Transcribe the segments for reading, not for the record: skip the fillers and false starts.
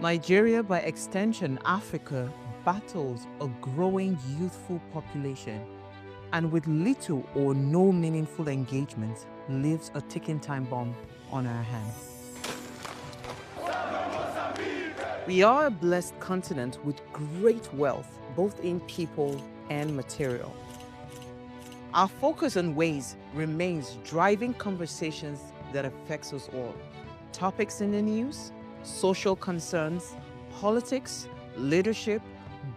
Nigeria, by extension Africa, battles a growing youthful population and with little or no meaningful engagement leaves a ticking time bomb on our hands. We are a blessed continent with great wealth, both in people and material. Our focus on ways remains driving conversations that affects us all. Topics in the news, social concerns, politics, leadership,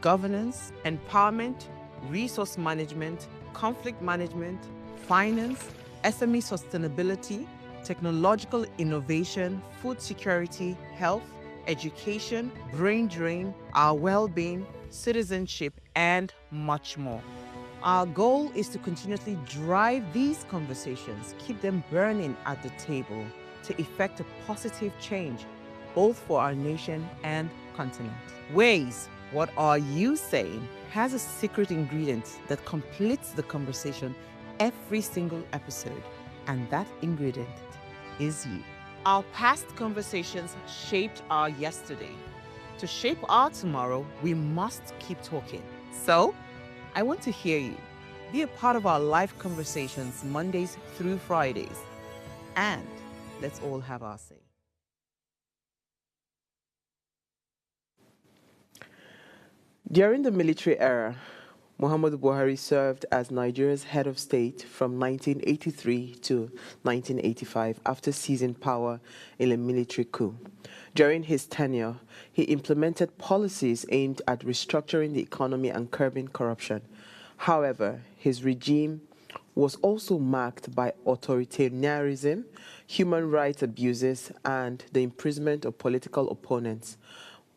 governance, empowerment, resource management, conflict management, finance, SME sustainability, technological innovation, food security, health, education, brain drain, our well-being, citizenship, and much more. Our goal is to continuously drive these conversations, keep them burning at the table to effect a positive change, both for our nation and continent. Ways, what are you saying, has a secret ingredient that completes the conversation every single episode, and that ingredient is you. Our past conversations shaped our yesterday. To shape our tomorrow, we must keep talking. So, I want to hear you. Be a part of our live conversations Mondays through Fridays. And let's all have our say. During the military era, Muhammadu Buhari served as Nigeria's head of state from 1983 to 1985 after seizing power in a military coup. During his tenure, he implemented policies aimed at restructuring the economy and curbing corruption. However, his regime was also marked by authoritarianism, human rights abuses, and the imprisonment of political opponents.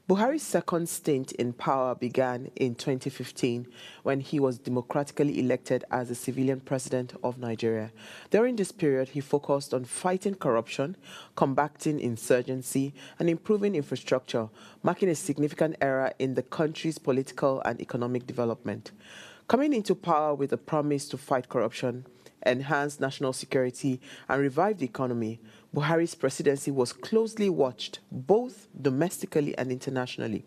Buhari's second stint in power began in 2015 when he was democratically elected as the civilian president of Nigeria. During this period, he focused on fighting corruption, combating insurgency, and improving infrastructure, marking a significant era in the country's political and economic development. Coming into power with a promise to fight corruption, enhance national security, and revive the economy, Buhari's presidency was closely watched, both domestically and internationally.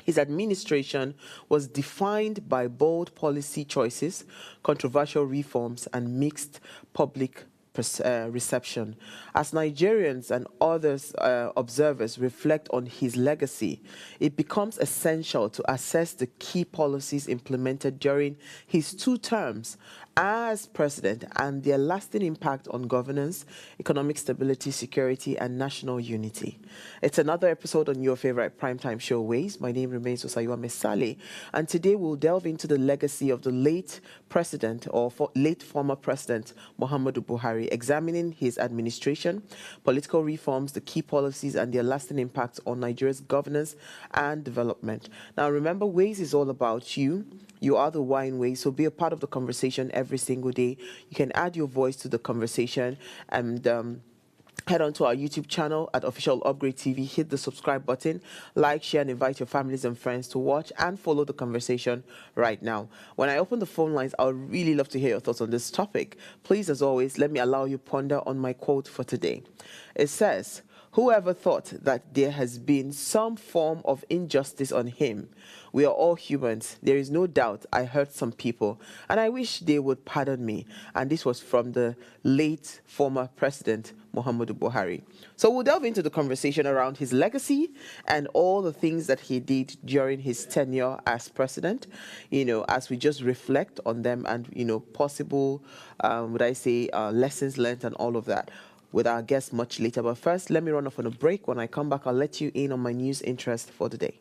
His administration was defined by bold policy choices, controversial reforms, and mixed public reception. As Nigerians and others observers reflect on his legacy, it becomes essential to assess the key policies implemented during his 2 terms as president and their lasting impact on governance, economic stability, security, and national unity. It's another episode on your favorite primetime show, Ways. My name remains Osayua Mesale, and today we'll delve into the legacy of the late president or late former president Muhammadu Buhari, examining his administration, political reforms, the key policies, and their lasting impact on Nigeria's governance and development. Now, remember, Ways is all about you. You are the wine Ways, so be a part of the conversation every single day. You can add your voice to the conversation and head on to our YouTube channel at Official Upgrade TV, hit the subscribe button, like, share, and invite your families and friends to watch and follow the conversation right now. When I open the phone lines, I would really love to hear your thoughts on this topic. Please, as always, let me allow you ponder on my quote for today. It says, "Whoever thought that there has been some form of injustice on him? We are all humans. There is no doubt I hurt some people, and I wish they would pardon me." And this was from the late former president, Muhammadu Buhari. So we'll delve into the conversation around his legacy and all the things that he did during his tenure as president, as we just reflect on them and, possible, lessons learned and all of that, with our guests much later. But first, let me run off on a break. When I come back, I'll let you in on my news interest for the day.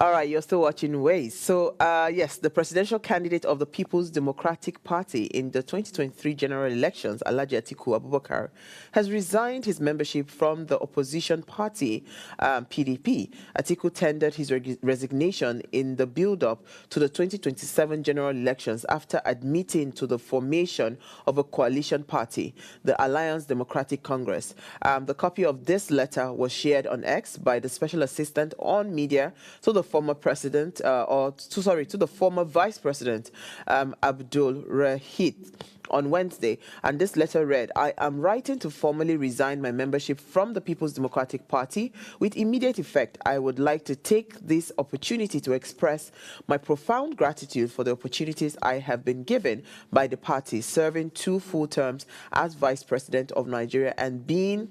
All right, you're still watching Ways. So, yes, the presidential candidate of the People's Democratic Party in the 2023 general elections, Alhaji Atiku Abubakar, has resigned his membership from the opposition party, PDP. Atiku tendered his resignation in the build-up to the 2027 general elections after admitting to the formation of a coalition party, the Alliance Democratic Congress. The copy of this letter was shared on X by the Special Assistant on Media to the former president, to the former vice president, Abdul Rahit, on Wednesday, and this letter read, "I am writing to formally resign my membership from the People's Democratic Party with immediate effect. I would like to take this opportunity to express my profound gratitude for the opportunities I have been given by the party, serving 2 full terms as Vice President of Nigeria and being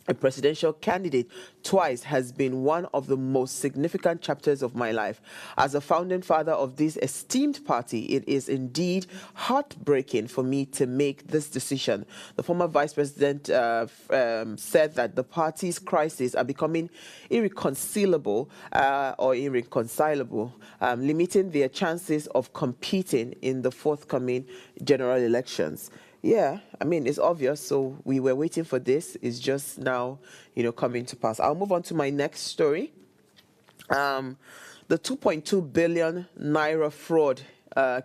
a presidential candidate twice has been one of the most significant chapters of my life. As a founding father of this esteemed party, it is indeed heartbreaking for me to make this decision." The former vice president said that the party's crises are becoming irreconcilable, limiting their chances of competing in the forthcoming general elections. Yeah, I mean, it's obvious. So we were waiting for this. It's just now, coming to pass. I'll move on to my next story. The 2.2 billion naira fraud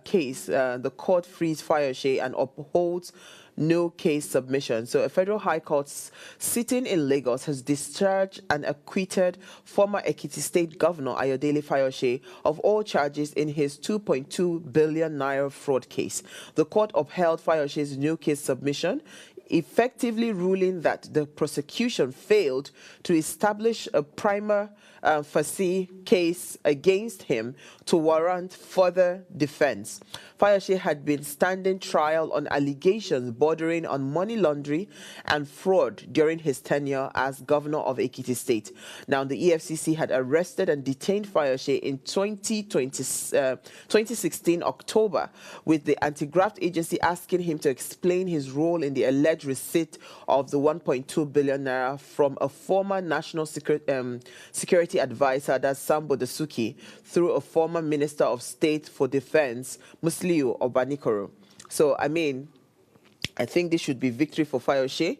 case, the court frees Fayose and upholds no case submission. So a federal high court sitting in Lagos has discharged and acquitted former Ekiti State Governor Ayodele Fayose of all charges in his 2.2 billion naira fraud case. The court upheld Fayose's no case submission, effectively ruling that the prosecution failed to establish a prima facie case against him to warrant further defense. Fayose had been standing trial on allegations bordering on money laundering and fraud during his tenure as governor of Ekiti State. Now, the EFCC had arrested and detained Fayose in 2016 October, with the anti-graft agency asking him to explain his role in the alleged receipt of the 1.2 billion naira from a former national security advisor, that's Sambo Dasuki, through a former Minister of State for Defense, Musliu Obanikoro. So, I mean, I think this should be victory for Fayose.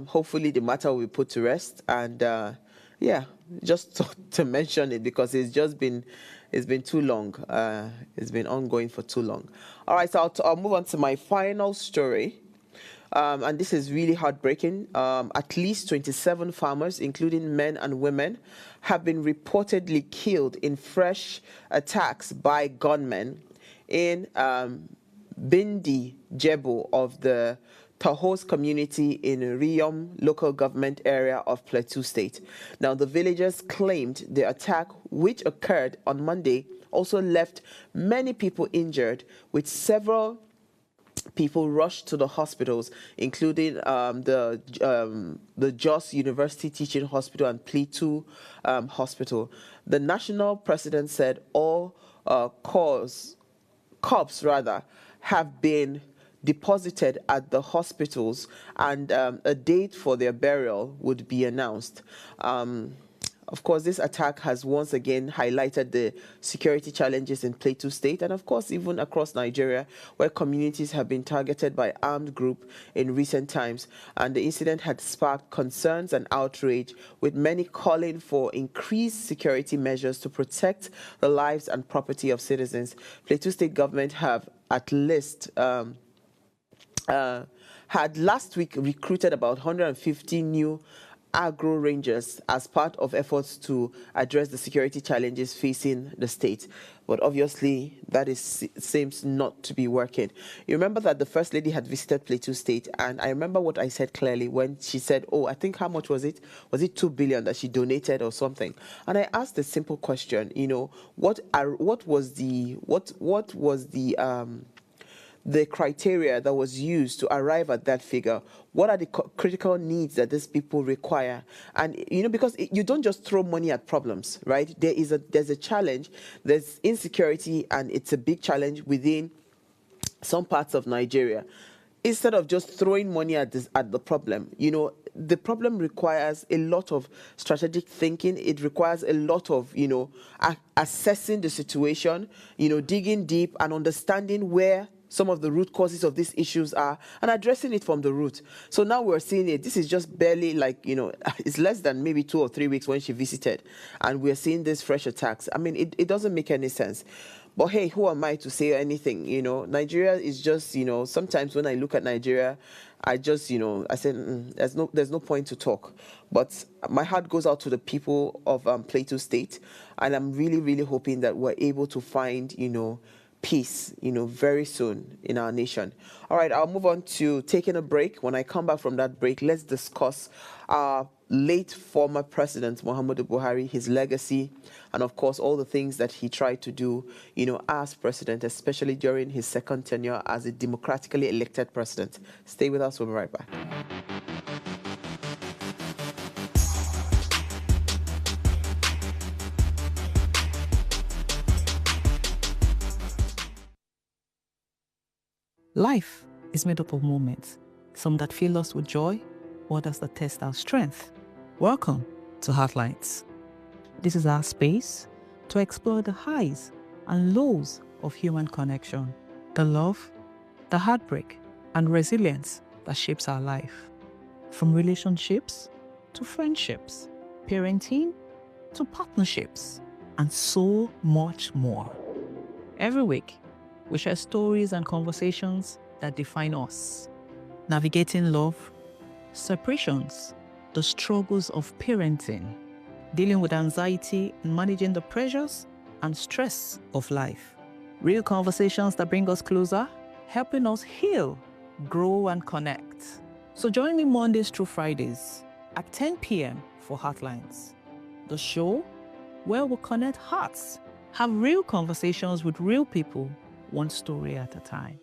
Hopefully the matter will be put to rest. And yeah, just to mention it because it's been too long. It's been ongoing for too long. All right, so I'll move on to my final story. And this is really heartbreaking. At least 27 farmers, including men and women, have been reportedly killed in fresh attacks by gunmen in Bindi Jebu of the Tahos community in Riyom local government area of Plateau State. Now, the villagers claimed the attack, which occurred on Monday, also left many people injured, with several people rushed to the hospitals, including the Jos University Teaching Hospital and Plateau Hospital. The national president said all corpses have been deposited at the hospitals, and a date for their burial would be announced. Of course, this attack has once again highlighted the security challenges in Plateau State and, of course, even across Nigeria, where communities have been targeted by armed groups in recent times. And the incident had sparked concerns and outrage, with many calling for increased security measures to protect the lives and property of citizens. Plateau State government have at least had last week recruited about 150 new agro rangers as part of efforts to address the security challenges facing the state. But obviously, that seems not to be working. You remember that the First Lady had visited Plateau State, and I remember what I said clearly when she said, oh, I think how much was it? Was it 2 billion that she donated or something? And I asked a simple question, what was the criteria that was used to arrive at that figure? What are the critical needs that these people require? And, because you don't just throw money at problems, right? There's a challenge, there's insecurity, and it's a big challenge within some parts of Nigeria. Instead of just throwing money at the problem, the problem requires a lot of strategic thinking. It requires a lot of, assessing the situation, digging deep and understanding where some of the root causes of these issues are and addressing it from the root. So now we're seeing it. This is just barely it's less than maybe 2 or 3 weeks when she visited, and we're seeing these fresh attacks. I mean, it doesn't make any sense. But hey, who am I to say anything? Nigeria is just, sometimes when I look at Nigeria, I just, I say, there's no point to talk. But my heart goes out to the people of Plateau State, and I'm really, really hoping that we're able to find, peace, very soon in our nation. All right, I'll move on to taking a break. When I come back from that break, let's discuss our late former president, Muhammadu Buhari, his legacy, and of course, all the things that he tried to do, as president, especially during his second tenure as a democratically elected president. Stay with us. We'll be right back. Life is made up of moments, some that fill us with joy, others that test our strength. Welcome to Heartlines. This is our space to explore the highs and lows of human connection, the love, the heartbreak, and resilience that shapes our life. From relationships to friendships, parenting to partnerships, and so much more. Every week, we share stories and conversations that define us, navigating love, separations, the struggles of parenting, dealing with anxiety and managing the pressures and stress of life. Real conversations that bring us closer, helping us heal, grow, and connect. So join me Mondays through Fridays at 10 p.m. for Heartlines, the show where we connect hearts, have real conversations with real people, one story at a time.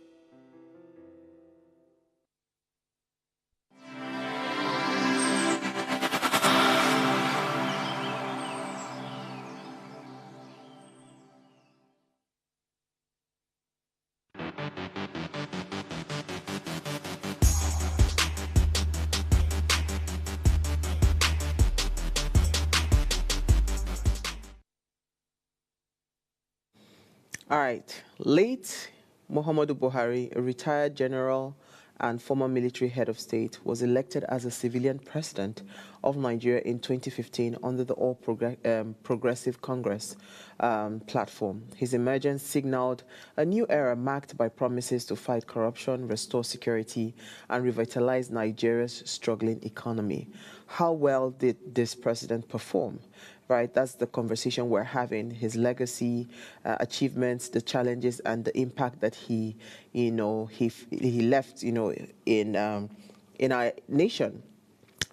All right. Late Muhammadu Buhari, a retired general and former military head of state, was elected as a civilian president of Nigeria in 2015 under the All Progressive Congress platform. His emergence signaled a new era marked by promises to fight corruption, restore security, and revitalize Nigeria's struggling economy. How well did this president perform? Right, that's the conversation we're having. His legacy, achievements, the challenges, and the impact that he left, in our nation.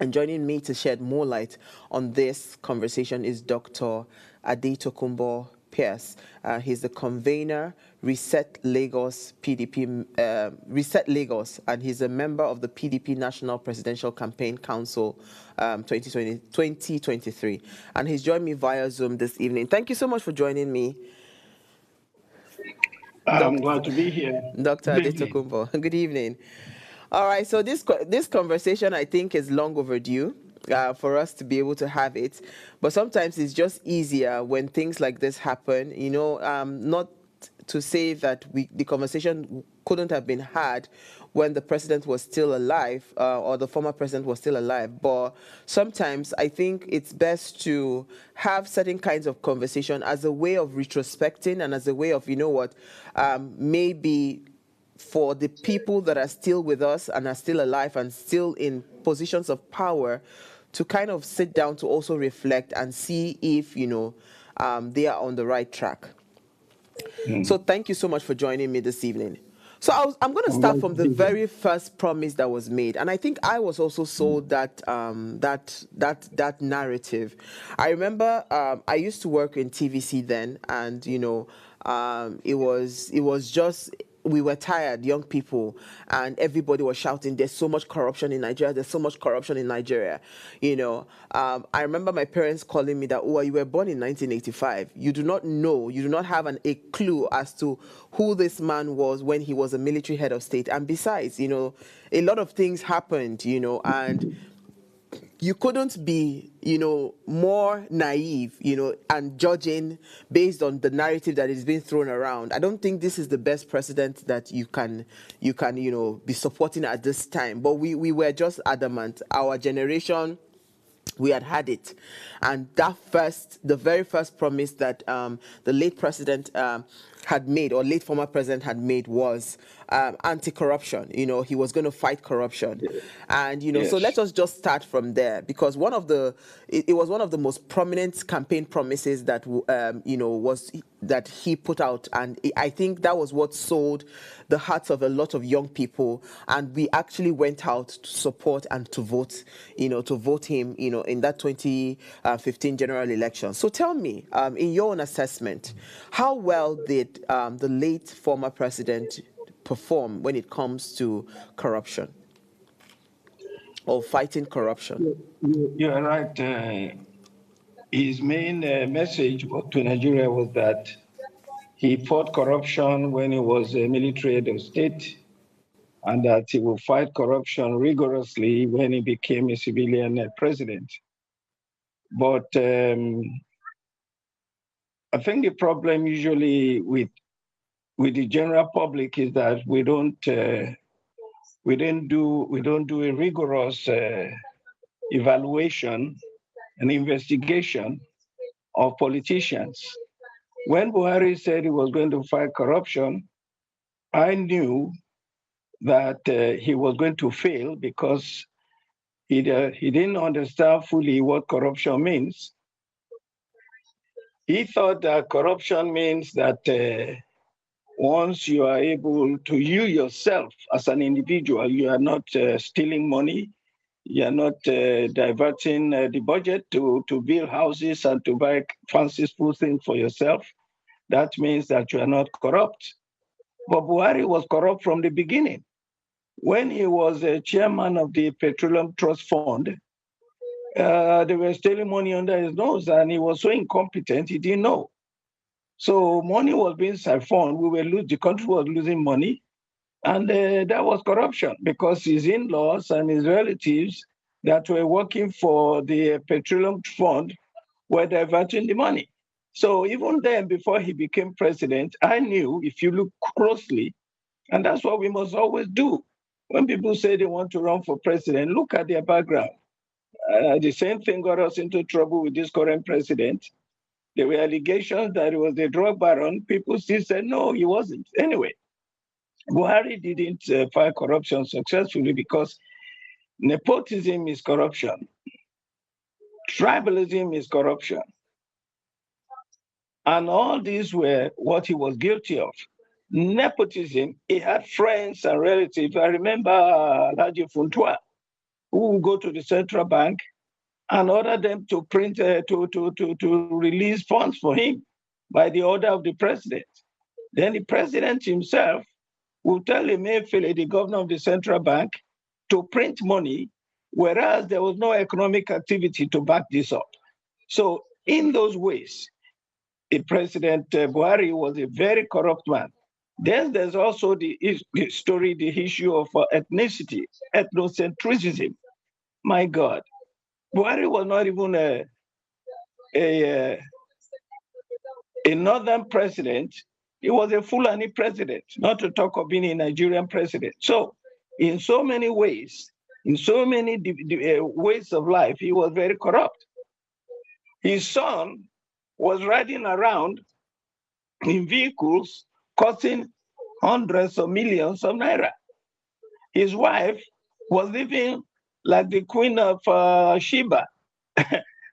And joining me to shed more light on this conversation is Dr. Adetokunbo Pierce. He's the convener, Reset Lagos PDP, Reset Lagos, and he's a member of the PDP National Presidential Campaign Council 2023. And he's joined me via Zoom this evening. Thank you so much for joining me. I'm glad to be here. Dr. Adetokunbo. Good evening. All right, so this conversation, I think, is long overdue for us to be able to have it. But sometimes it's just easier when things like this happen, not to say that the conversation couldn't have been had when the president was still alive or the former president was still alive. But sometimes I think it's best to have certain kinds of conversation as a way of retrospecting and as a way of, maybe for the people that are still with us and are still alive and still in positions of power to kind of sit down to also reflect and see if, they are on the right track. So thank you so much for joining me this evening. So I'm going to start from the very first promise that was made, and I think I was also sold that narrative. I remember I used to work in TVC then, and it was just. We were tired, young people, and everybody was shouting, there's so much corruption in Nigeria, there's so much corruption in Nigeria. I remember my parents calling me that, oh, you were born in 1985. You do not know, you do not have a clue as to who this man was when he was a military head of state. And besides, a lot of things happened, and you couldn't be, more naive, and judging based on the narrative that is being thrown around. I don't think this is the best precedent that you can, be supporting at this time. But we were just adamant. Our generation, we had it. And the very first promise that the late president had made, or late former president had made, was anti-corruption. He was going to fight corruption. And, so Yes. let us just start from there, because it was one of the most prominent campaign promises that, was that he put out. And I think that was what sold the hearts of a lot of young people. And we actually went out to support and to vote, him, in that 2015 general election. So tell me, in your own assessment, how well did the late former president perform when it comes to corruption or fighting corruption? You are right. His main message to Nigeria was that he fought corruption when he was a military head of state, and that he will fight corruption rigorously when he became a civilian president. But I think the problem usually with the general public is that we don't do a rigorous evaluation and investigation of politicians. When Buhari said he was going to fight corruption, I knew that he was going to fail, because he didn't understand fully what corruption means. He thought that corruption means that once you are able to, you yourself as an individual, you are not stealing money, you are not diverting the budget to build houses and to buy fancy food things for yourself. That means that you are not corrupt. But Buhari was corrupt from the beginning. When he was chairman of the Petroleum Trust Fund, they were stealing money under his nose, and he was so incompetent, he didn't know. So money was being siphoned. The country was losing money, and that was corruption, because his in-laws and his relatives that were working for the Petroleum Fund were diverting the money. So even then, before he became president, I knew, if you look closely, and that's what we must always do. When people say they want to run for president, look at their background. The same thing got us into trouble with this current president. There were allegations that he was a drug baron. People still said, no, he wasn't. Anyway, Buhari didn't fight corruption successfully because nepotism is corruption. Tribalism is corruption. And all these were what he was guilty of. Nepotism, he had friends and relatives. I remember Alhaji Funtua, who would go to the central bank and order them to print, to release funds for him by the order of the president. Then the president himself will tell Emefiele, the governor of the central bank, to print money, whereas there was no economic activity to back this up. So in those ways, the President Buhari was a very corrupt man. Then there's also the issue of ethnicity, ethnocentrism. My God, Buhari was not even a northern president. He was a Fulani president, not to talk of being a Nigerian president. So in so many ways, in so many ways of life, he was very corrupt. His son was riding around in vehicles costing hundreds of millions of naira. His wife was living like the queen of Sheba,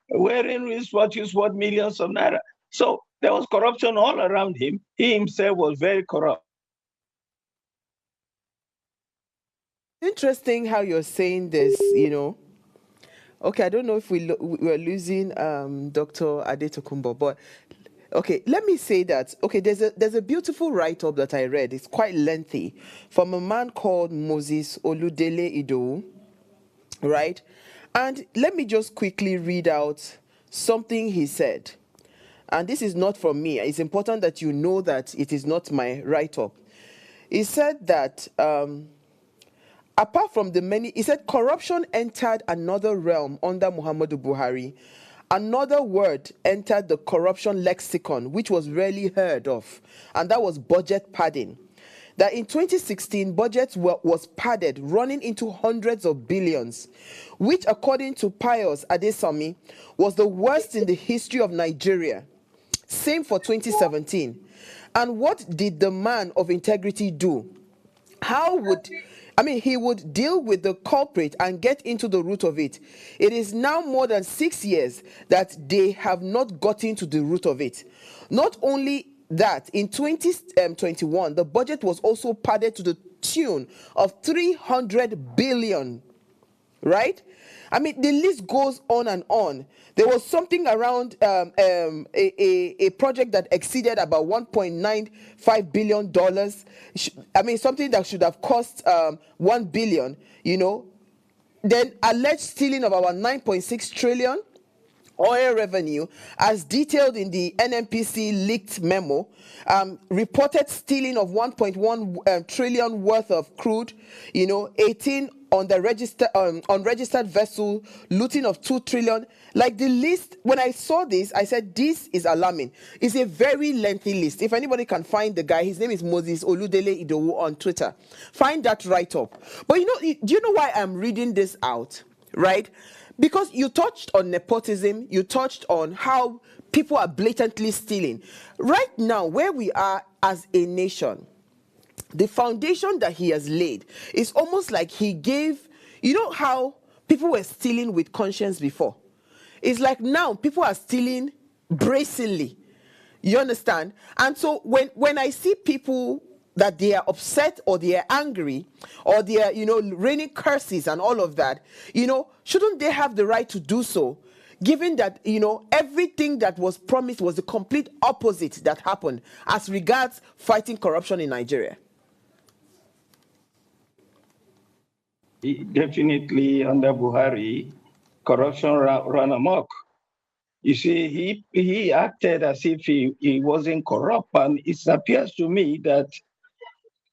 wearing wristwatches worth millions of naira. So there was corruption all around him. He himself was very corrupt. Interesting how you're saying this, Okay, I don't know if we're losing Dr. Adetokunbo, but okay, let me say that. Okay, there's a beautiful write-up that I read. It's quite lengthy, from a man called Moses Oludele Idowu, right? And let me just quickly read out something he said. And this is not from me. It's important that you know that it is not my write-up. He said that apart from the many, he said corruption entered another realm under Muhammadu Buhari. Another word entered the corruption lexicon, which was rarely heard of, and that was budget padding. That in 2016, budgets was padded, running into hundreds of billions, which, according to Pius Adesami, was the worst in the history of Nigeria. Same for 2017. And what did the man of integrity do? He would deal with the culprit and get into the root of it. It is now more than 6 years that they have not gotten to the root of it. Not only that, in 2021, the budget was also padded to the tune of 300 billion, right? The list goes on and on. There was something around a project that exceeded about $1.95 billion. Something that should have cost 1 billion, Then alleged stealing of about 9.6 trillion oil revenue, as detailed in the NNPC leaked memo, reported stealing of 1.1 trillion worth of crude, 18 on the unregistered vessel, looting of 2 trillion. Like the list, when I saw this, I said, this is alarming. It's a very lengthy list. If anybody can find the guy, his name is Moses Oludele Idowu on Twitter. Find that right up. But do you know why I'm reading this out, right? Because you touched on nepotism, you touched on how people are blatantly stealing. Right now, where we are as a nation, the foundation that he has laid is almost like he gave, how people were stealing with conscience before? It's like now people are stealing brazenly. You understand? And so when I see people that they are upset or they are angry or they are, raining curses and all of that, shouldn't they have the right to do so? Given that, everything that was promised was the complete opposite that happened as regards fighting corruption in Nigeria. Definitely under Buhari, corruption ran amok. You see, he acted as if he wasn't corrupt, and it appears to me that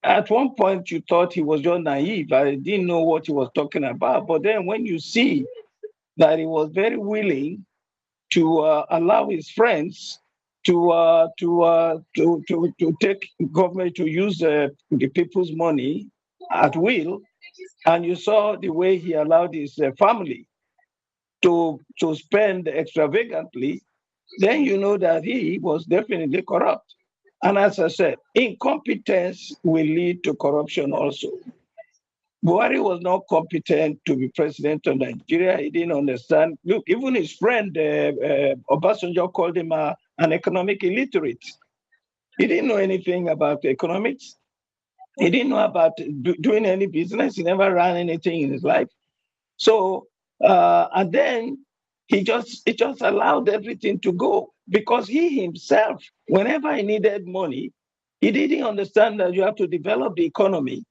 at one point you thought he was just naive. I didn't know what he was talking about. But then when you see that he was very willing to allow his friends to take government to use the people's money at will, and you saw the way he allowed his family to spend extravagantly, then you know that he was definitely corrupt. And as I said, incompetence will lead to corruption also. Buhari was not competent to be president of Nigeria. He didn't understand. Look, even his friend Obasanjo called him an economic illiterate. He didn't know anything about economics. He didn't know about doing any business. He never ran anything in his life. So, and then he just allowed everything to go because he himself, whenever he needed money, he didn't understand that you have to develop the economy.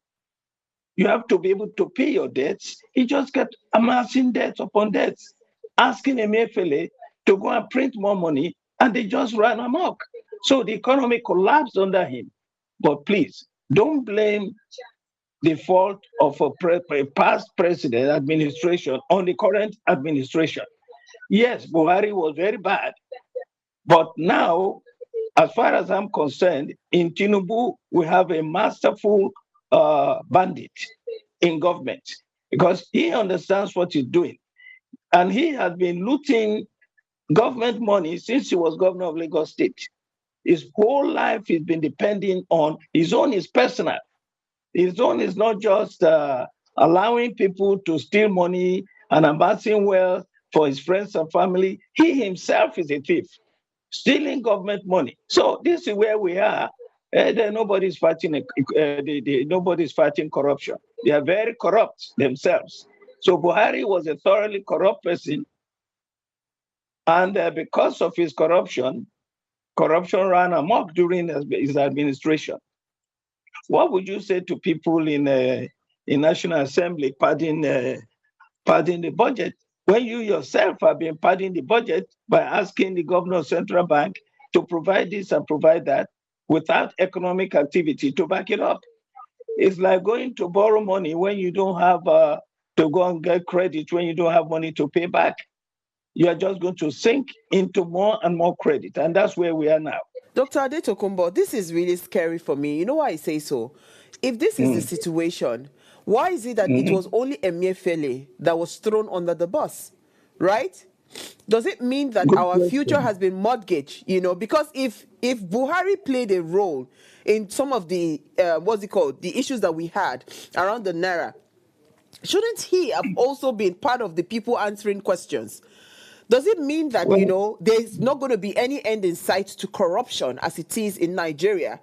You have to be able to pay your debts. He just kept amassing debts upon debts, asking Emefiele to go and print more money, and they just ran amok. So the economy collapsed under him. But please, don't blame the fault of a past president administration on the current administration. Yes, Buhari was very bad. But now, as far as I'm concerned, in Tinubu, we have a masterful bandit in government because he understands what he's doing. And he has been looting government money since he was governor of Lagos State. His whole life he's been depending on his own is personal. His own is not just allowing people to steal money and amassing wealth for his friends and family. He himself is a thief, stealing government money. So this is where we are. Nobody's fighting. Nobody's fighting corruption. They are very corrupt themselves. So Buhari was a thoroughly corrupt person, and because of his corruption ran amok during his administration. What would you say to people in National Assembly padding the budget when you yourself have been padding the budget by asking the governor of Central Bank to provide this and provide that without economic activity to back it up? It's like going to borrow money when you don't have to go and get credit, when you don't have money to pay back. You are just going to sink into more and more credit. And that's where we are now. Dr. Adetokunbo, this is really scary for me. You know why I say so? If this is the situation, why is it that it was only Emefiele that was thrown under the bus, right? Does it mean that Good our future question. has been mortgaged? Because if Buhari played a role in some of the the issues that we had around the naira, shouldn't he have also been part of the people answering questions? Does it mean that Well, there's not going to be any end in sight to corruption as it is in Nigeria?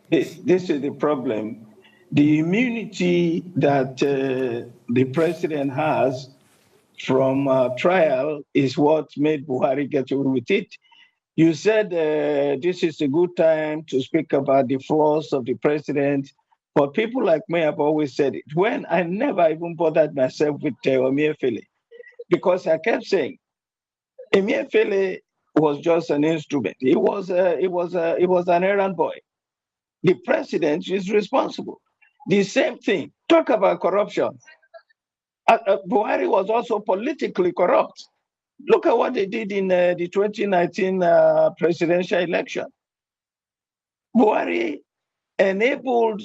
this is the problem. The immunity that the president has from trial is what made Buhari get away with it. You said this is a good time to speak about the flaws of the president, but people like me have always said it. When I never even bothered myself with Omiefele, because I kept saying Emefiele was just an instrument. He was an errand boy. The president is responsible. The same thing. Talk about corruption. Buhari was also politically corrupt. Look at what they did in the 2019 presidential election. Buhari enabled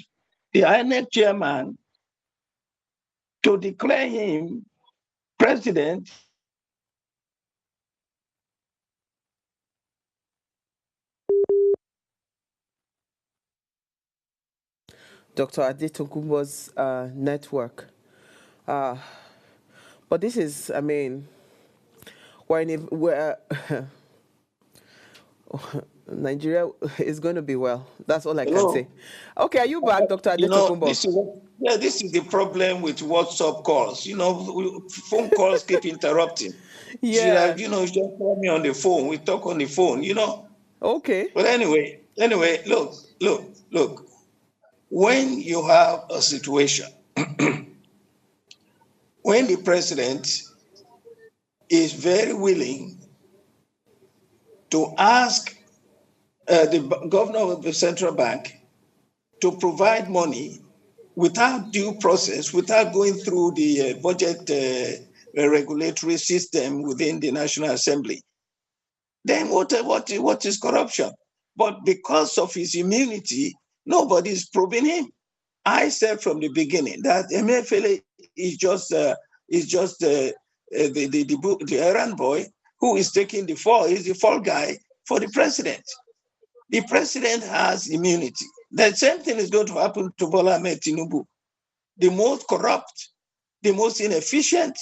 the INEC chairman to declare him president. Dr. Adetokunbo's network. But this is, I mean, we're Nigeria is going to be well. That's all I can say. Okay, are you back, Dr. Adetokunbo? This is the problem with WhatsApp calls. Phone calls keep interrupting. Yeah. You just call me on the phone. We talk on the phone. Okay. But anyway, look. When you have a situation, when the president is very willing to ask the governor of the central bank to provide money without due process, without going through the budget regulatory system within the National Assembly, then what is corruption? But because of his immunity, nobody is probing him. I said from the beginning that Emefiele is just the errand boy who is taking the fall. He's the fall guy for the president. The president has immunity. The same thing is going to happen to Bola Ahmed Tinubu. The most corrupt, the most inefficient,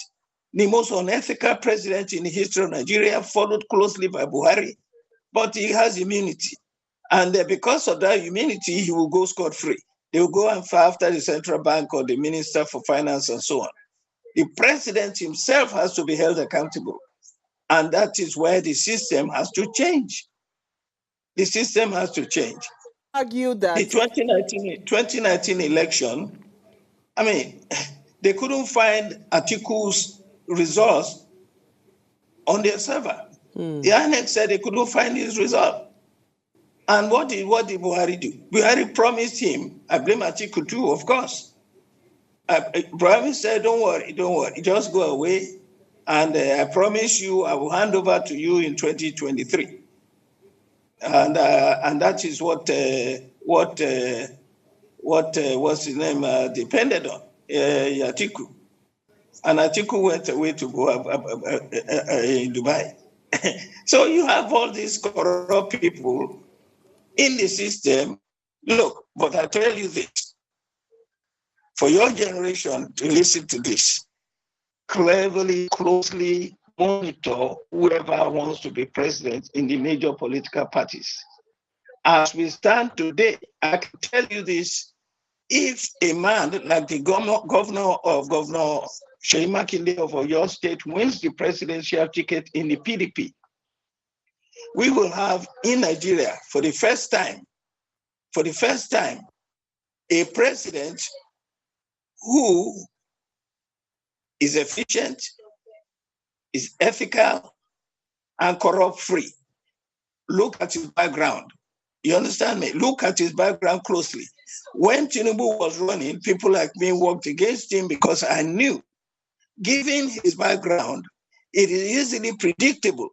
the most unethical president in the history of Nigeria, followed closely by Buhari, but he has immunity. And because of that immunity, he will go scot-free. They will go and fire after the central bank or the minister for finance and so on. The president himself has to be held accountable. And that is where the system has to change. The system has to change. Argue that the 2019 election, I mean, they couldn't find Atiku's results on their server. The INEC said they couldn't find his result. And what did Buhari do? Buhari promised him, I blame Atiku too, of course. Buhari said, don't worry, just go away. And I promise you, I will hand over to you in 2023. And that is what what's his name depended on, Atiku. And Atiku went away to go in Dubai. So you have all these corrupt people in the system. Look, but I tell you this, for your generation to listen to this, cleverly, closely monitor whoever wants to be president in the major political parties. As we stand today, I can tell you this, if a man like the governor Seyi Makinde of Oyo State wins the presidential ticket in the PDP, we will have in Nigeria for the first time, a president who is efficient, is ethical, and corrupt-free. Look at his background. You understand me? Look at his background closely. When Tinubu was running, people like me worked against him because I knew, given his background, it is easily predictable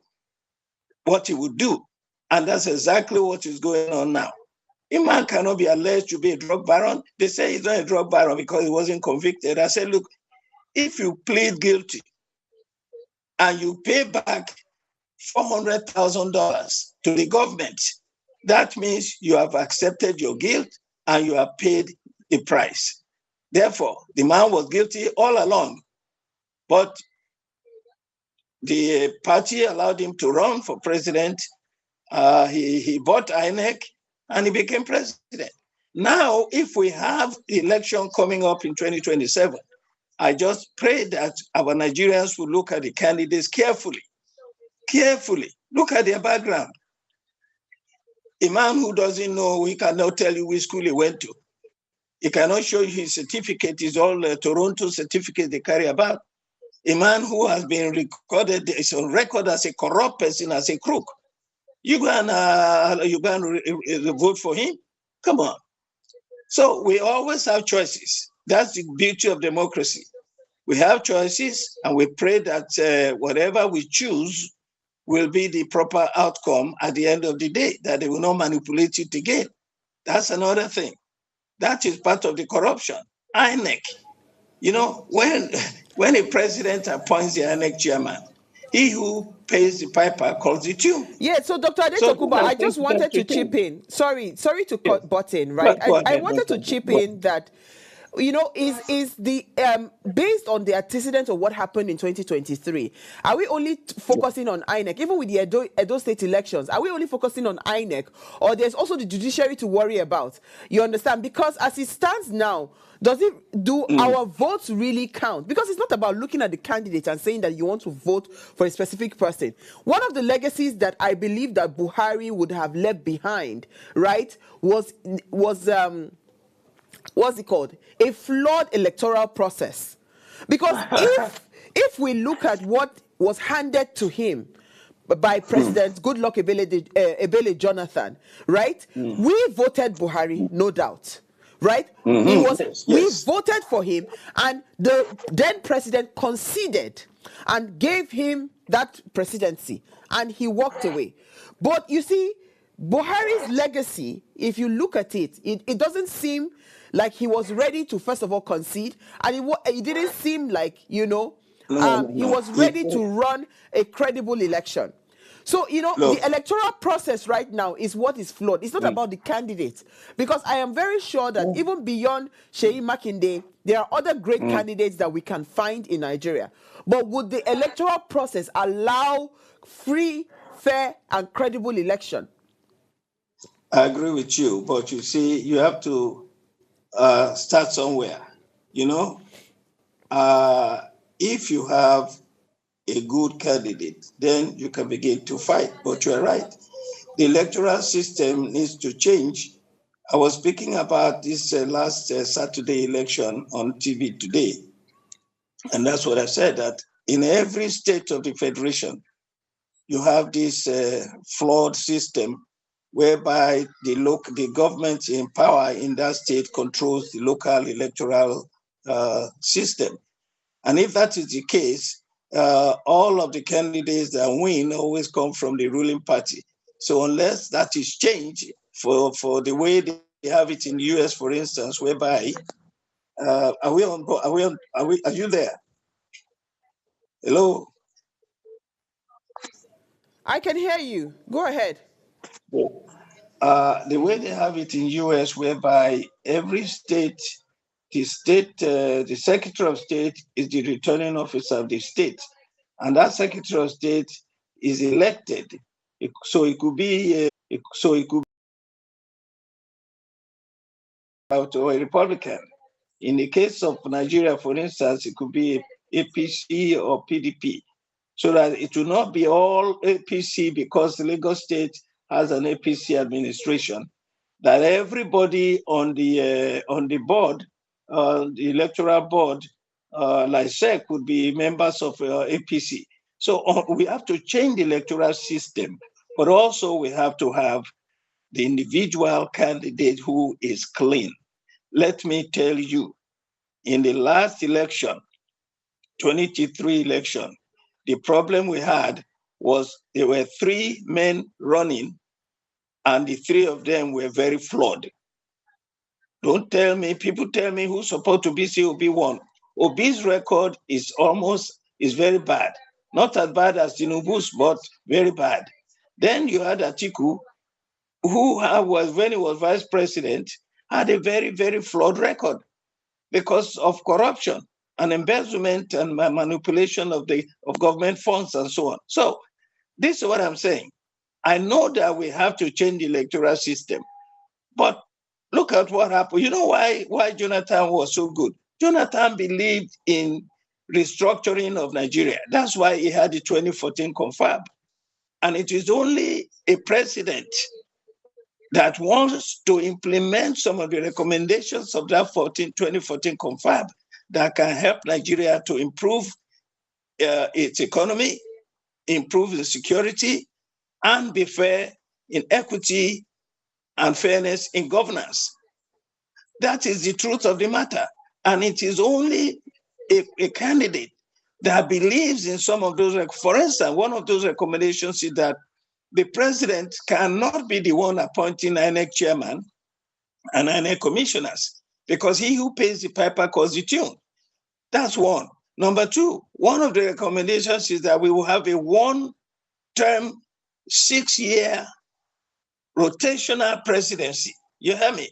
what he would do. And that's exactly what is going on now. A man cannot be alleged to be a drug baron. They say he's not a drug baron because he wasn't convicted. I said, look, if you plead guilty and you pay back $400,000 to the government, that means you have accepted your guilt and you have paid the price. Therefore, the man was guilty all along, but the party allowed him to run for president. He bought INEC and he became president. Now, if we have the election coming up in 2027, I just pray that our Nigerians will look at the candidates carefully. Look at their background. A man who doesn't know, he cannot tell you which school he went to. He cannot show you his certificate. It's all Toronto certificate they carry about. A man who has been recorded, is on record as a corrupt person, as a crook. You go and vote for him? Come on. So we always have choices. That's the beauty of democracy. We have choices, and we pray that whatever we choose will be the proper outcome at the end of the day, that they will not manipulate it again. That's another thing. That is part of the corruption. INEC. You know, when a president appoints the INEC chairman, he who pays the piper calls the tune. Yeah, so Dr. Adetokuba, I just wanted to chip in. Sorry to cut button, right? I wanted to chip in that, you know, is the based on the antecedent of what happened in 2023, are we only focusing on INEC? Even with the Edo State elections, are we only focusing on INEC, or there's also the judiciary to worry about? You understand? Because as it stands now, do our votes really count? Because it's not about looking at the candidate and saying that you want to vote for a specific person. One of the legacies that I believe that Buhari would have left behind, right, was what's it called? A flawed electoral process. Because if we look at what was handed to him by President Goodluck Ebele Jonathan, right? We voted Buhari, no doubt. Right? We voted for him, and the then president conceded and gave him that presidency, and he walked away. But you see, Buhari's legacy, if you look at it, it doesn't seem like he was ready to, first of all, concede, and it didn't seem like, he was ready to run a credible election. So, the electoral process right now is what is flawed. It's not about the candidates. Because I am very sure that even beyond Sheyi Makinde, there are other great candidates that we can find in Nigeria. But would the electoral process allow free, fair, and credible election? I agree with you. But you see, you have to start somewhere. If you have a good candidate, then you can begin to fight. But you're right. The electoral system needs to change. I was speaking about this last Saturday election on TV today. And that's what I said, that in every state of the federation, you have this flawed system whereby the government in power in that state controls the local electoral system. And if that is the case, all of the candidates that win always come from the ruling party. So unless that is changed for the way they have it in the US, for instance, whereby are you there? Hello? I can hear you. Go ahead. The way they have it in US, whereby every state, the Secretary of State is the returning officer of the state. And that Secretary of State is elected. So it could be out or a Republican. In the case of Nigeria, for instance, it could be APC or PDP. So that it will not be all APC because the Lagos State has an APC administration. That everybody on the board, the electoral board, like SEC, would be members of APC. So we have to change the electoral system, but also we have to have the individual candidate who is clean. Let me tell you, in the last election, 2023 election, the problem we had was there were 3 men running, and the 3 of them were very flawed. Don't tell me, people tell me who support Obi say Obi won. Obi's record is very bad. Not as bad as Tinubu's, but very bad. Then you had Atiku, who was, when he was vice president, had a very, very flawed record because of corruption and embezzlement and manipulation of government funds and so on. So this is what I'm saying. I know that we have to change the electoral system, but look at what happened. You know why Jonathan was so good? Jonathan believed in restructuring of Nigeria. That's why he had the 2014 confab. And it is only a president that wants to implement some of the recommendations of that 2014 confab that can help Nigeria to improve its economy, improve the security, and be fair in equity and fairness in governance. That is the truth of the matter. And it is only a candidate that believes in some of those. For instance, one of those recommendations is that the president cannot be the one appointing INEC chairman and INEC commissioners, because he who pays the piper calls the tune. That's one. Number two, one of the recommendations is that we will have a one-term, 6-year rotational presidency. You hear me?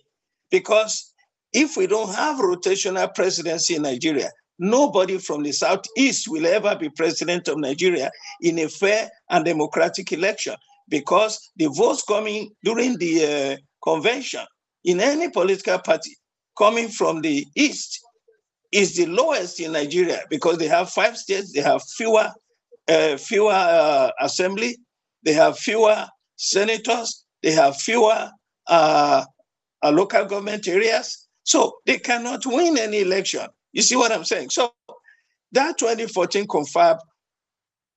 Because if we don't have rotational presidency in Nigeria, nobody from the Southeast will ever be president of Nigeria in a fair and democratic election, because the votes coming during the convention in any political party coming from the East is the lowest in Nigeria, because they have 5 states, they have fewer assembly, they have fewer senators, they have fewer local government areas, so they cannot win any election. You see what I'm saying? So that 2014 confab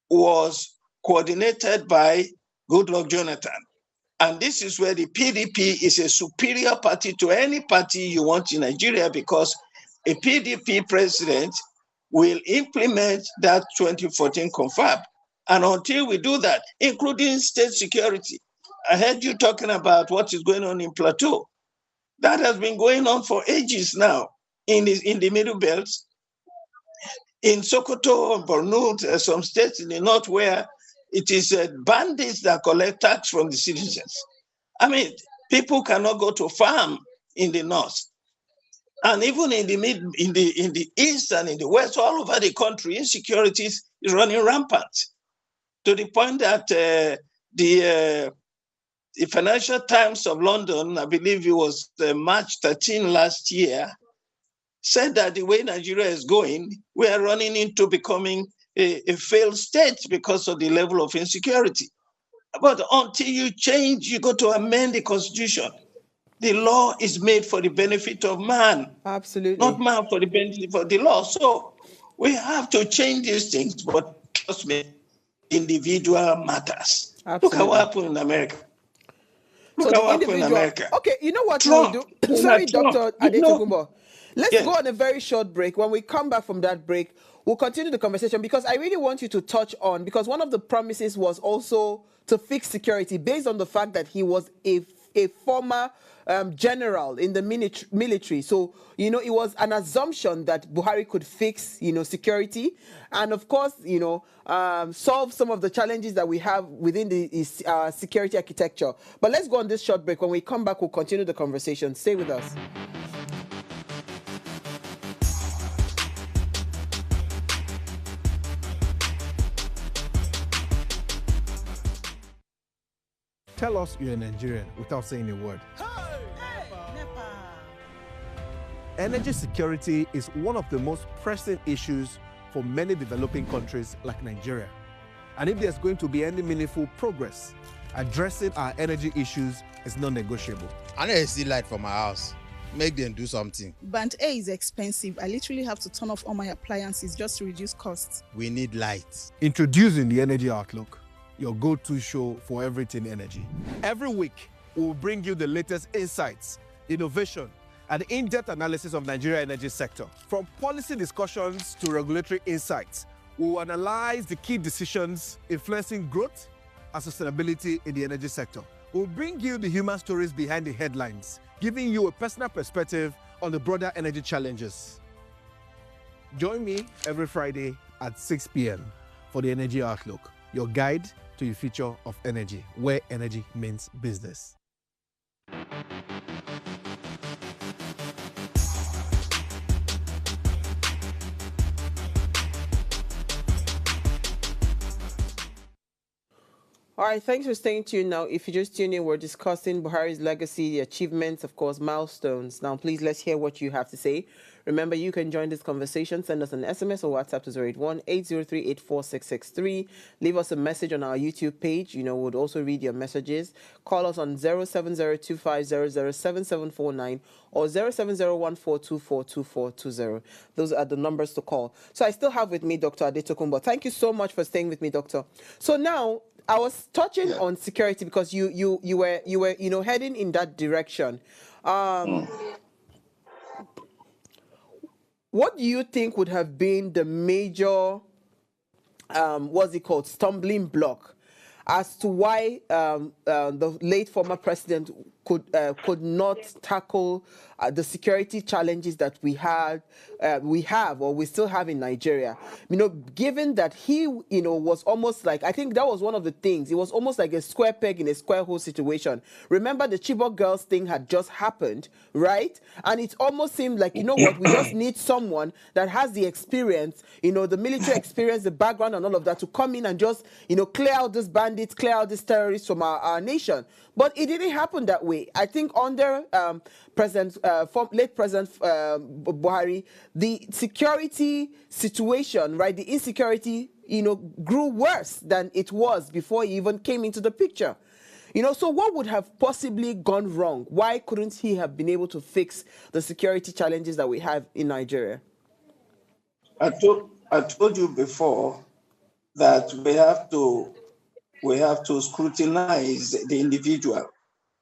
was coordinated by Goodluck Jonathan. And this is where the PDP is a superior party to any party you want in Nigeria, because a PDP president will implement that 2014 confab. And until we do that, including state security, I heard you talking about what is going on in Plateau. That has been going on for ages now in the Middle Belt, in Sokoto and Borno, some states in the north where it is bandits that collect tax from the citizens. I mean, people cannot go to farm in the north. And even in the east and in the west, all over the country, insecurity is running rampant, to the point that the Financial Times of London, I believe it was March 13 last year, said that the way Nigeria is going, we are running into becoming a failed state because of the level of insecurity. But until you change, you go to amend the constitution. The law is made for the benefit of man. Absolutely. Not man for the benefit of the law. So we have to change these things, but trust me, individual matters. Absolutely. Look at what happened in America. Look So at what happened in America. Okay, you know what Trump, we'll do? Sorry, Dr. Adetokunbo. Let's Yeah. go on a very short break. When we come back from that break, we'll continue the conversation, because I really want you to touch on, because one of the promises was also to fix security based on the fact that he was a former general in the military. So, you know, it was an assumption that Buhari could fix, you know, security and, of course, you know, solve some of the challenges that we have within the security architecture. But let's go on this short break. When we come back, we'll continue the conversation. Stay with us. Tell us you're a Nigerian without saying a word. Energy security is one of the most pressing issues for many developing countries like Nigeria. And if there's going to be any meaningful progress, addressing our energy issues is non-negotiable. I need to see light from my house. Make them do something. Band A is expensive. I literally have to turn off all my appliances just to reduce costs. We need light. Introducing the Energy Outlook, your go-to show for everything energy. Every week, we will bring you the latest insights, innovation, and in-depth analysis of Nigeria's energy sector. From policy discussions to regulatory insights, we will analyze the key decisions influencing growth and sustainability in the energy sector. We'll bring you the human stories behind the headlines, giving you a personal perspective on the broader energy challenges. Join me every Friday at 6 p.m. for the Energy Outlook, your guide to the future of energy, where energy means business. All right, thanks for staying tuned. Now, if you just tune in, we're discussing Buhari's legacy, the achievements, of course, milestones. Now, please, let's hear what you have to say. Remember, you can join this conversation. Send us an SMS or WhatsApp to 081-803-84663. Leave us a message on our YouTube page. We'll also read your messages. Call us on 07025007749 or 07014242420. Those are the numbers to call. So I still have with me Dr. Adetokunbo. Thank you so much for staying with me, Doctor. So now, I was touching on security because you were heading in that direction. What do you think would have been the major stumbling block as to why the late former president could not tackle the security challenges that we still have in Nigeria? Given that he was almost like, I think that was one of the things, it was almost like a square peg in a square hole situation. Remember, the Chibok girls thing had just happened, right? And it almost seemed like, we just need someone that has the experience, the military experience, the background and all of that, to come in and just clear out these bandits, clear out these terrorists from our nation. But it didn't happen that way. I think under late President Buhari, the security situation, right, the insecurity, grew worse than it was before he even came into the picture. So what would have possibly gone wrong? Why couldn't he have been able to fix the security challenges that we have in Nigeria? I told you before that we have to scrutinize the individual.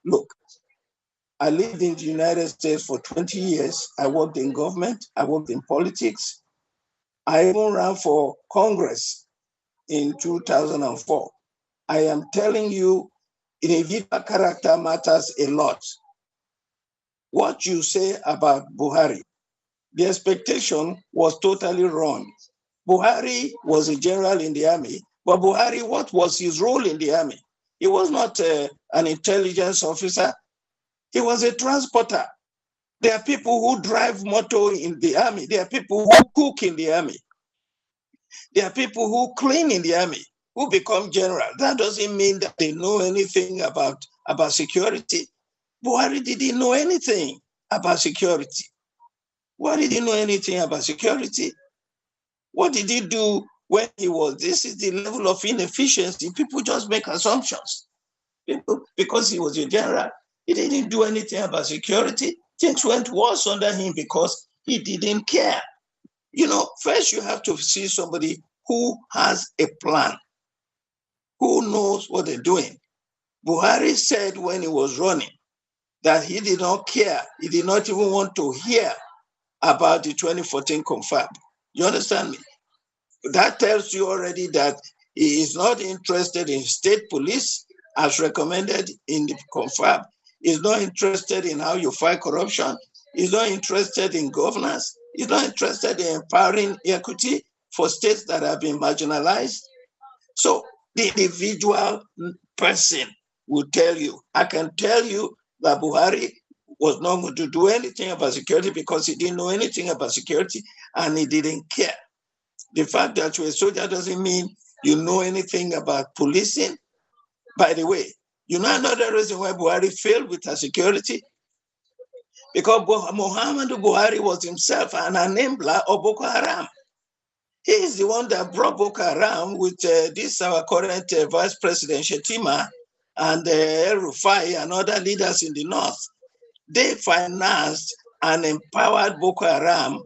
Look, I lived in the United States for 20 years. I worked in government. I worked in politics. I even ran for Congress in 2004. I am telling you, individual character matters a lot. What you say about Buhari, the expectation was totally wrong. Buhari was a general in the army, but Buhari, what was his role in the army? He was not an intelligence officer. He was a transporter. There are people who drive motor in the army. There are people who cook in the army. There are people who clean in the army, who become general. That doesn't mean that they know anything about security. Buhari didn't know anything about security. Buhari didn't know anything about security. What did he do when he was? This is the level of inefficiency. People just make assumptions. Because he was a general, he didn't do anything about security. Things went worse under him because he didn't care. First you have to see somebody who has a plan, who knows what they're doing. Buhari said when he was running that he did not care. He did not even want to hear about the 2014 confab. You understand me? That tells you already that he is not interested in state police as recommended in the confab. He's not interested in how you fight corruption. He's not interested in governance. He's not interested in empowering equity for states that have been marginalized. So the individual person will tell you. I can tell you that Buhari was not going to do anything about security because he didn't know anything about security and he didn't care. The fact that you're a soldier doesn't mean you know anything about policing. By the way, another reason why Buhari failed with her security? Because Muhammadu Buhari was himself an enabler of Boko Haram. He is the one that brought Boko Haram with our current Vice President Shetima and El Rufai and other leaders in the north. They financed and empowered Boko Haram.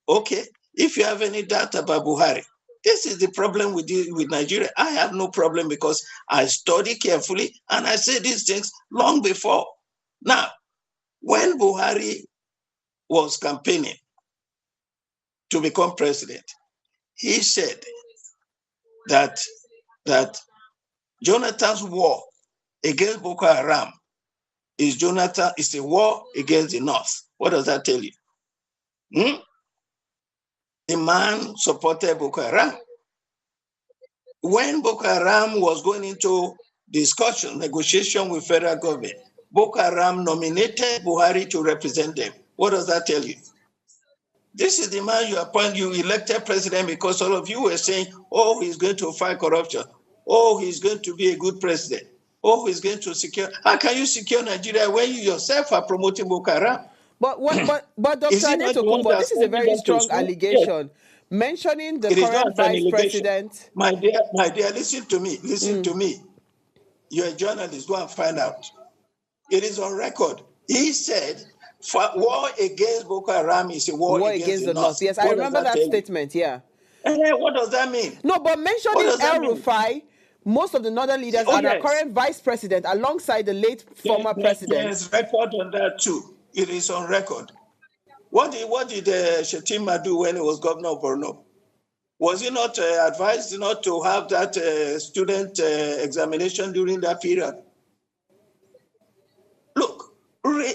Okay, if you have any doubt about Buhari, this is the problem with Nigeria. I have no problem because I study carefully and I say these things long before. Now, when Buhari was campaigning to become president, he said that Jonathan's war against Boko Haram is a war against the North. What does that tell you? The man supported Boko Haram. when Boko Haram was going into discussion, negotiation with federal government, Boko Haram nominated Buhari to represent them. What does that tell you? This is the man you appoint, you elected president because all of you were saying, oh, he's going to fight corruption. Oh, he's going to be a good president. Oh, he's going to secure. How can you secure Nigeria when you yourself are promoting Boko Haram? But Dr. Is he not the one Adetokunbo, that's this is a sending very them to strong school? Yes. allegation, mentioning the It is not current an vice allegation. president. My dear, listen to me. Listen to me. You're a journalist. Go and find out. It is on record. He said, war against Boko Haram is a war against the North. Yes, I remember that statement, yeah. What does that mean? No, but mentioning El Rufai, most of the northern leaders and our current vice president alongside the late former president. There's record on that too. It is on record. What did Shetima do when he was governor of Borno? Was he not advised not to have that student examination during that period? Look,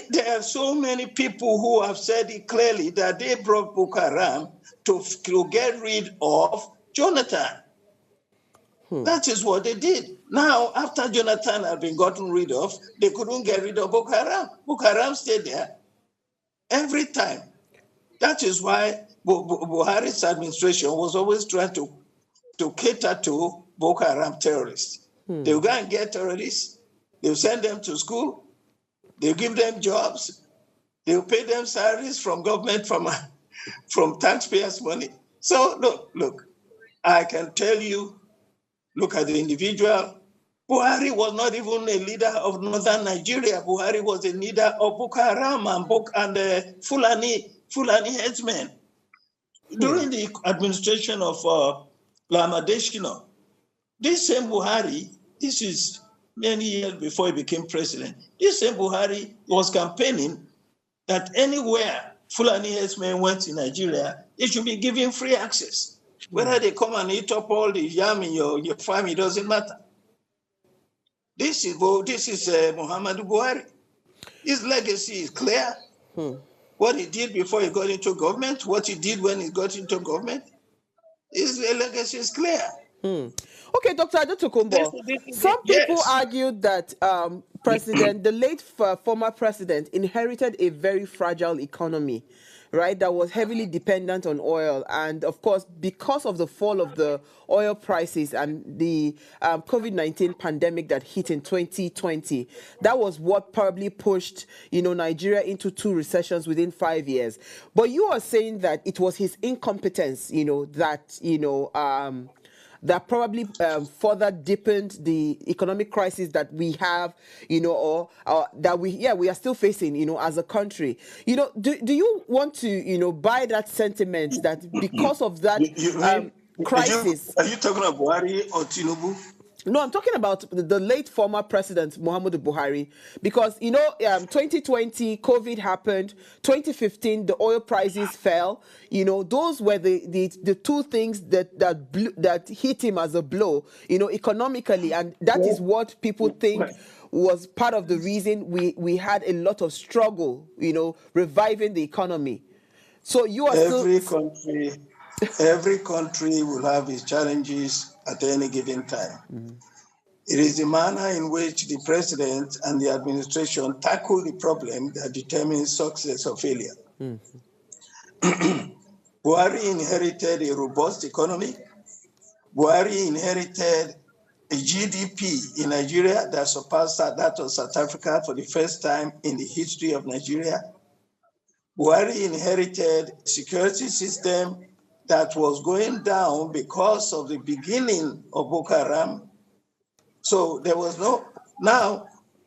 there are so many people who have said it clearly that they brought Boko Haram to get rid of Jonathan. That is what they did. Now, after Jonathan had been gotten rid of, they couldn't get rid of Boko Haram. Boko Haram stayed there every time. That is why Buhari's administration was always trying to cater to Boko Haram terrorists. They will go and get terrorists. They will send them to school. They will give them jobs. They will pay them salaries from government, from taxpayers' money. So look, I can tell you, look at the individual. Buhari was not even a leader of northern Nigeria. Buhari was a leader of Boko Haram and Fulani headsmen. During the administration of Lamadeshkino, this same Buhari, this is many years before he became president, this same Buhari was campaigning that anywhere Fulani headsmen went in Nigeria, they should be given free access. Whether they come and eat up all the yam in your farm, it doesn't matter. This is Muhammadu Buhari. His legacy is clear. What he did before he got into government, what he did when he got into government, his legacy is clear. Okay, Dr. Adetokunbo, some people argued that the late former president inherited a very fragile economy, right, that was heavily dependent on oil. And of course, because of the fall of the oil prices and the COVID-19 pandemic that hit in 2020, that was what probably pushed, Nigeria into 2 recessions within 5 years. But you are saying that it was his incompetence, that probably further deepened the economic crisis that we have, or that we are still facing, as a country. Do you want to, buy that sentiment that because of that crisis? Are you talking about Buhari or Tinubu? No, I'm talking about the late former president, Muhammadu Buhari, because, 2020, COVID happened, 2015, the oil prices fell, those were the 2 things that hit him as a blow, economically, and that is what people think was part of the reason we had a lot of struggle, reviving the economy. So you are Every country will have its challenges at any given time. It is the manner in which the president and the administration tackle the problem that determines success or failure. Buhari inherited a robust economy. Buhari inherited a GDP in Nigeria that surpassed that of South Africa for the first time in the history of Nigeria. Buhari inherited a security system that was going down because of the beginning of Boko Haram. So there was now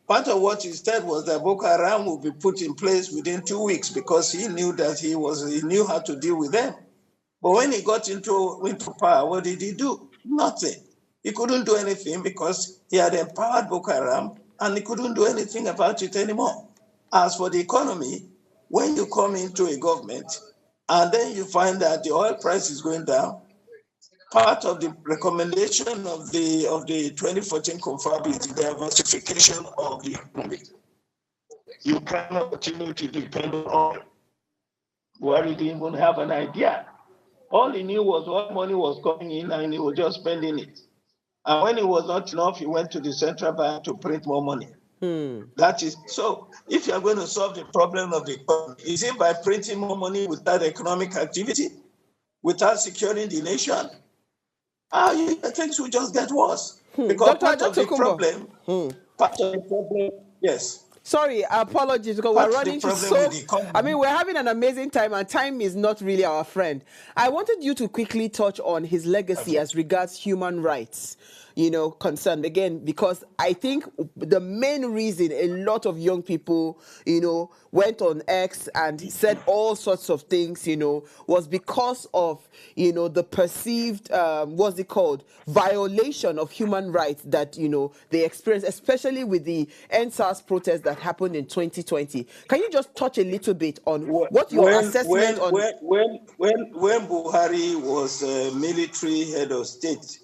part of what he said was that Boko Haram would be put in place within 2 weeks because he knew that he knew how to deal with them. But when he got into power, what did he do? Nothing. He couldn't do anything because he had empowered Boko Haram and he couldn't do anything about it anymore. As for the economy, when you come into a government and then you find that the oil price is going down, part of the recommendation of the 2014 confab is the diversification of the economy. You cannot continue to depend on oil. Buhari didn't even have an idea. All he knew was what money was coming in and he was just spending it. And when it was not enough, he went to the central bank to print more money. That is, so if you are going to solve the problem of the economy, is it by printing more money without economic activity, without securing the nation? Things will just get worse. Because part of the problem, yes. Sorry, apologies, because we're running to we're having an amazing time, and time is not really our friend. I wanted you to quickly touch on his legacy as regards human rights, concerned, again, because I think the main reason a lot of young people, went on X and said all sorts of things, was because of, the perceived, violation of human rights that, they experienced, especially with the NSAS protest that happened in 2020. Can you just touch a little bit on what your assessment on... When Buhari was military head of state,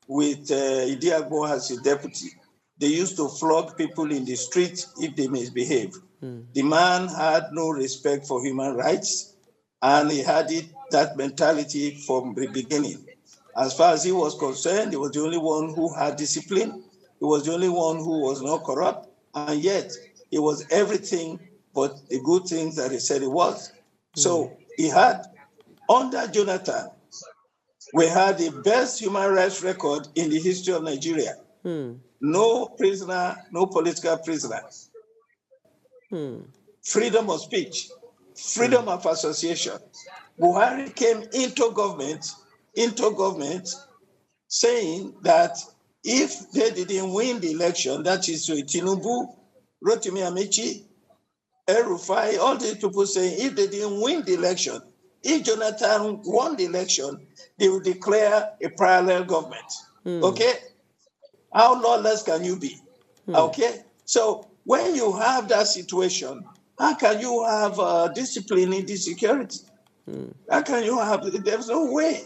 with Idi Agbo as his deputy, they used to flog people in the street if they misbehave. The man had no respect for human rights, and he had that mentality from the beginning. As far as he was concerned, he was the only one who had discipline. He was the only one who was not corrupt, and yet he was everything but the good things that he said he was. So he had, under Jonathan, we had the best human rights record in the history of Nigeria. No prisoner, no political prisoner. Freedom of speech, freedom of association. Buhari came into government saying that if they didn't win the election, that is Tinubu, Rotimi Amechi, El-Rufai, all these people saying if they didn't win the election, if Jonathan won the election, they will declare a parallel government. Okay? How lawless can you be? Okay? So when you have that situation, how can you have discipline in the security? How can you have, there's no way.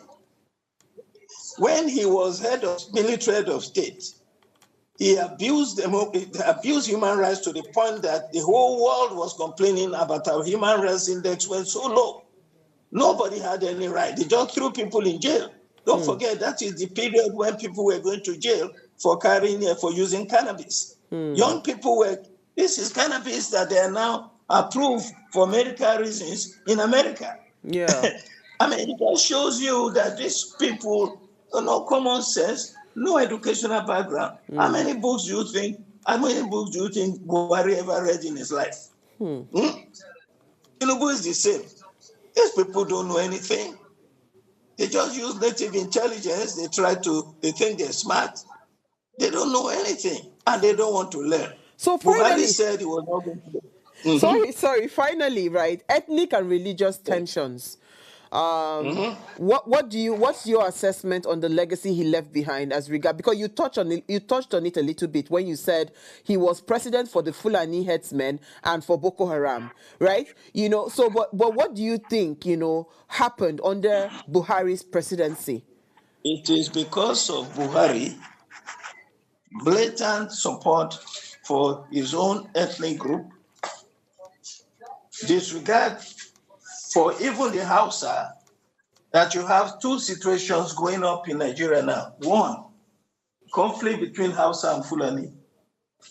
When he was military head of state, he abused human rights to the point that the whole world was complaining about our human rights index was so low. Nobody had any right. They just threw people in jail. Don't forget, that is the period when people were going to jail for using cannabis. Young people this is cannabis that they are now approved for medical reasons in America. Yeah. I mean, it just shows you that these people, no common sense, no educational background. How many books do you think Buhari ever read in his life? Tinubu is the same. These people don't know anything. They just use native intelligence. They think they're smart. They don't know anything, and they don't want to learn. So finally, Buhari said he was not going to. Sorry. Finally, right? Ethnic and religious tensions. What's your assessment on the legacy he left behind as regard, because you touched on it a little bit when you said he was president for the Fulani headsmen and for Boko Haram, right? But what do you think, happened under Buhari's presidency? It is because of Buhari blatant support for his own ethnic group, disregard for even the Hausa, that you have two situations going up in Nigeria now. One, conflict between Hausa and Fulani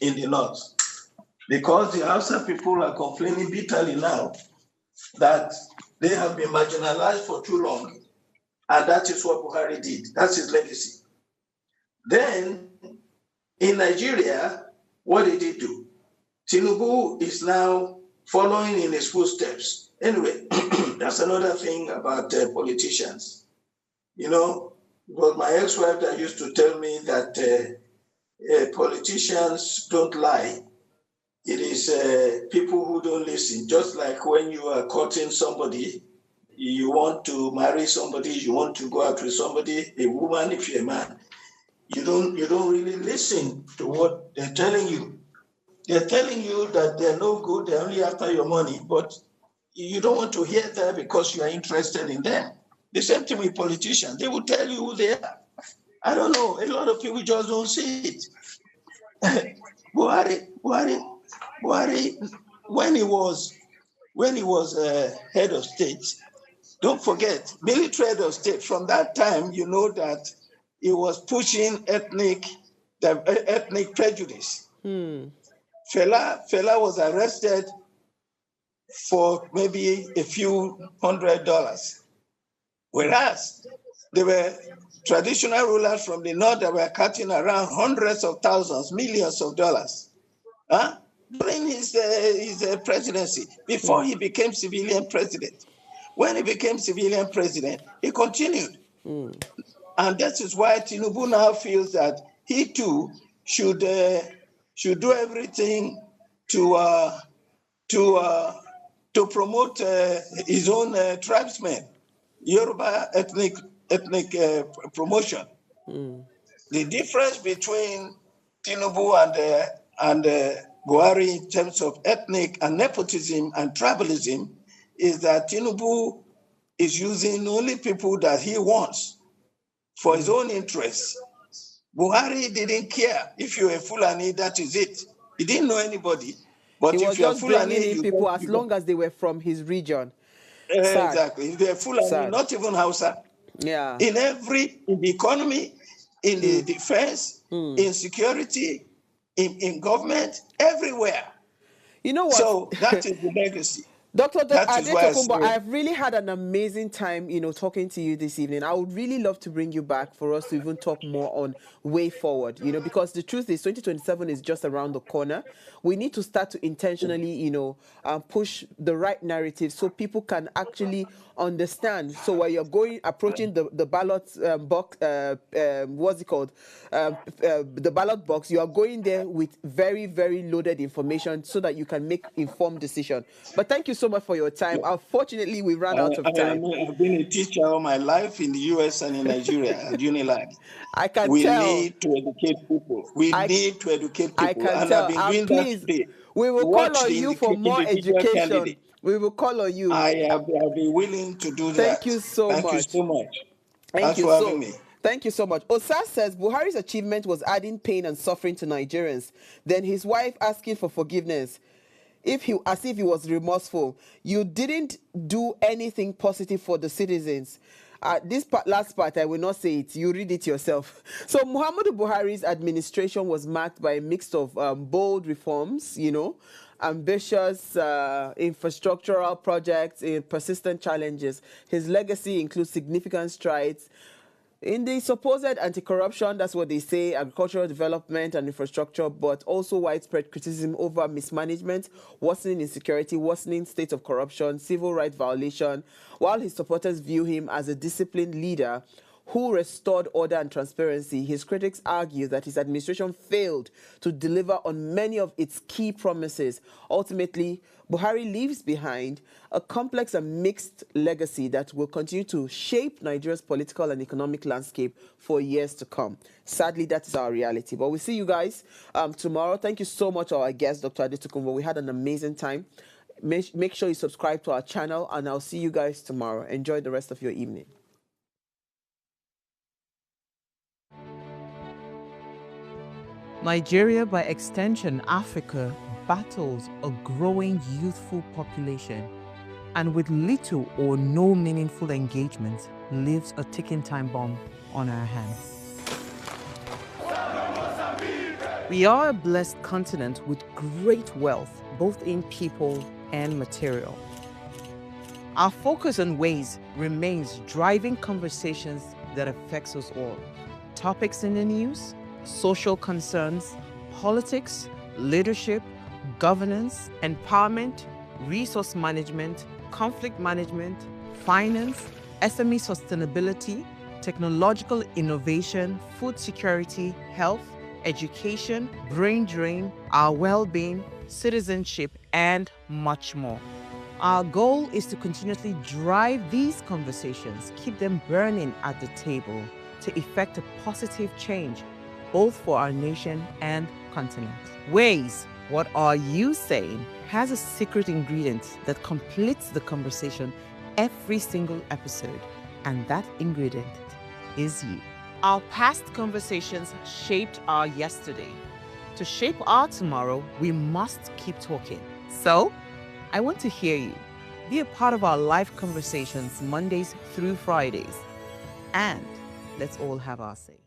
in the north. Because the Hausa people are complaining bitterly now that they have been marginalized for too long. And that is what Buhari did. That's his legacy. Then, in Nigeria, what did he do? Tinubu is now following in his footsteps. Anyway, that's another thing about politicians. It was my ex-wife that used to tell me that politicians don't lie. It is people who don't listen. Just like when you are courting somebody, you want to marry somebody, you want to go out with somebody, a woman, if you're a man, you don't really listen to what they're telling you. They're telling you that they're no good, they're only after your money, but you don't want to hear that because you are interested in them. The same thing with politicians. They will tell you who they are. I don't know. A lot of people just don't see it. Buhari, when he was head of state, don't forget, military head of state, from that time, you know that he was pushing ethnic prejudice. Fela was arrested for maybe a few $100s, whereas there were traditional rulers from the north that were cutting around hundreds of thousands, millions of dollars. During his presidency, before he became civilian president. When he became civilian president, he continued. And that is why Tinubu now feels that he too should do everything to promote his own tribesmen, Yoruba ethnic promotion. The difference between Tinubu and Buhari in terms of ethnic and nepotism and tribalism is that Tinubu is using only people that he wants for his own interests. Buhari didn't care. If you're a Fulani, that is it. He didn't know anybody. But He if was you're just Fulani, bringing in people as you long as they were from his region. exactly. If they're Fulani, Sad. not even Hausa. Yeah. In the economy, in the defense, in security, in government, everywhere. You know what? So that is the legacy. Dr. That is why I Adetokunbo, say- I've really had an amazing time, talking to you this evening. I would really love to bring you back for us to even talk more on way forward, because the truth is 2027 is just around the corner. We need to start to intentionally, push the right narrative so people can actually understand. So while you're approaching the ballot box, what's it called? The ballot box, you are going there with very, very loaded information so that you can make informed decision. But thank you so much for your time. Unfortunately, we ran out of time. I've been a teacher all my life in the US and in Nigeria at Unilag. I can we tell. need to educate people. We need to educate people. I can and tell. I've been doing Please, that today. we will Watch call on the you for more individual education. candidate. We will call on you. I'll be willing to do that. Thank you so much. Thank you so much. Thank you for having me. Thank you so much. Osas says Buhari's achievement was adding pain and suffering to Nigerians. Then his wife asking for forgiveness. As if he was remorseful. You didn't do anything positive for the citizens. This last part, I will not say it. You read it yourself. So Muhammadu Buhari's administration was marked by a mix of bold reforms, ambitious infrastructural projects, persistent challenges. His legacy includes significant strides in the supposed anti-corruption, that's what they say, agricultural development and infrastructure, but also widespread criticism over mismanagement, worsening insecurity, worsening state of corruption, civil rights violation, while his supporters view him as a disciplined leader who restored order and transparency. His critics argue that his administration failed to deliver on many of its key promises. Ultimately, Buhari leaves behind a complex and mixed legacy that will continue to shape Nigeria's political and economic landscape for years to come. Sadly, that is our reality. But we'll see you guys tomorrow. Thank you so much, our guest, Dr. Adetokunbo. We had an amazing time. Make sure you subscribe to our channel, and I'll see you guys tomorrow. Enjoy the rest of your evening. Nigeria, by extension Africa, battles a growing youthful population, and with little or no meaningful engagement, lives a ticking time bomb on our hands. We are a blessed continent with great wealth, both in people and material. Our focus on ways remains driving conversations that affects us all. Topics in the news, social concerns, politics, leadership, governance, empowerment, resource management, conflict management, finance, SME sustainability, technological innovation, food security, health, education, brain drain, our well-being, citizenship, and much more. Our goal is to continuously drive these conversations, keep them burning at the table to effect a positive change both for our nation and continent. Ways, what are you saying, has a secret ingredient that completes the conversation every single episode, and that ingredient is you. Our past conversations shaped our yesterday. To shape our tomorrow, we must keep talking. So, I want to hear you. Be a part of our live conversations Mondays through Fridays. And let's all have our say.